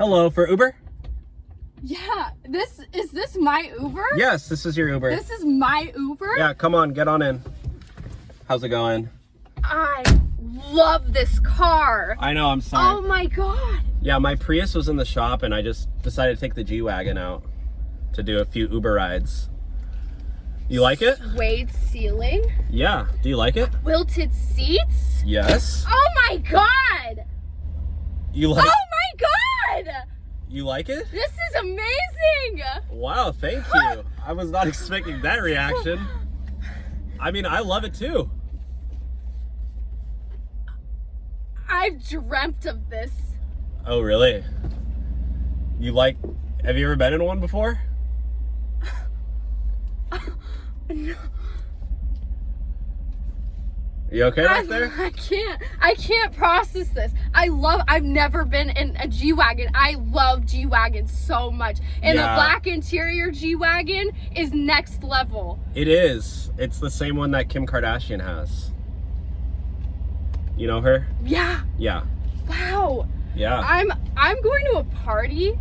Hello, for Uber? Yeah, is this my Uber? Yes, this is your Uber. This is my Uber? Yeah, come on, get on in. How's it going? I love this car. I know, I'm sorry. Oh my God. Yeah, my Prius was in the shop and I just decided to take the G-Wagon out to do a few Uber rides. You like it? Suede ceiling. Yeah, do you like it? Quilted seats. Yes. Oh my God. You like Oh my God. You like it? This is amazing. Wow, thank you. I was not expecting that reaction. I mean, I love it too. I've dreamt of this. Oh, really? Have you ever been in one before? No. You okay back there? I can't process this. I've never been in a G-Wagon. I love G-Wagons so much. And Yeah. the black interior G-Wagon is next level. It is. It's the same one that Kim Kardashian has. You know her? Yeah. Yeah. Wow. Yeah. I'm going to a party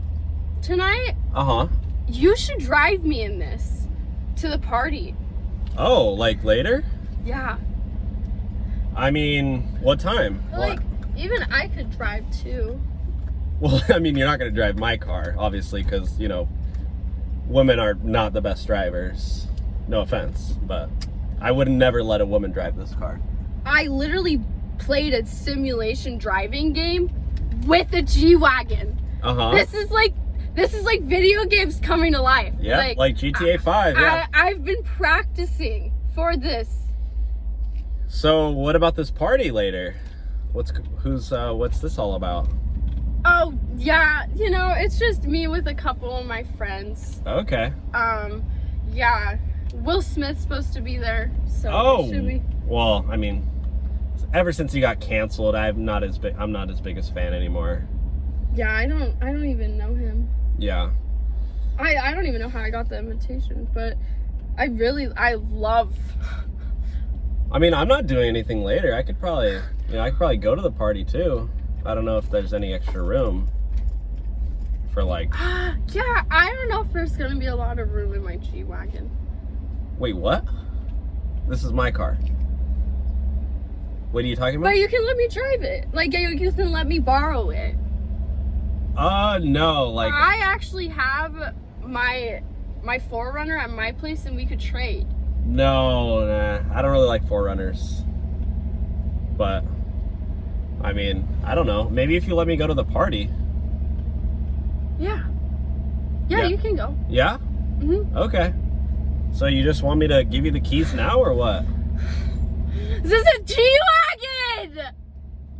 tonight. Uh-huh. You should drive me in this to the party. Oh, like later? Yeah. I mean, what time? Like, even I could drive too. Well, I mean, you're not going to drive my car, obviously, because, you know, women are not the best drivers. No offense, but I would never let a woman drive this car. I literally played a simulation driving game with a G-Wagon. Uh-huh. This is like video games coming to life. Yeah, like GTA 5, yeah. I've been practicing for this. So, what about this party later? What's this all about? Oh, yeah, you know, it's just me with a couple of my friends. Okay. Yeah, Will Smith's supposed to be there, so should we? Well, I mean, ever since he got canceled, I'm not as big a fan anymore. Yeah, I don't even know him. Yeah. I don't even know how I got the invitation, but I love. I mean, I'm not doing anything later. I could probably go to the party too. I don't know if there's any extra room for like. Yeah, I don't know if there's gonna be a lot of room in my G-Wagon. Wait, what? This is my car. What are you talking about? But you can let me drive it. Like, you can let me borrow it. No, like. I actually have my 4Runner at my place, and we could trade. No, nah. I don't really like 4Runners. But, I mean, I don't know. Maybe if you let me go to the party. Yeah. Yeah, you can go. Yeah? Mm-hmm. Okay. So you just want me to give you the keys now or what? This is a G-Wagon!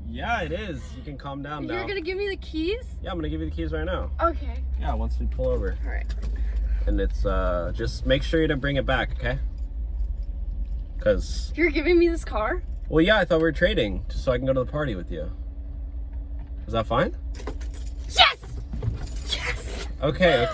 Yeah, it is. You can calm down now. You're gonna give me the keys? Yeah, I'm gonna give you the keys right now. Okay. Yeah, once we pull over. All right. And it's, just make sure you don't bring it back, okay? Because... You're giving me this car? Well, yeah, I thought we were trading, just so I can go to the party with you. Is that fine? Yes! Yes! Okay.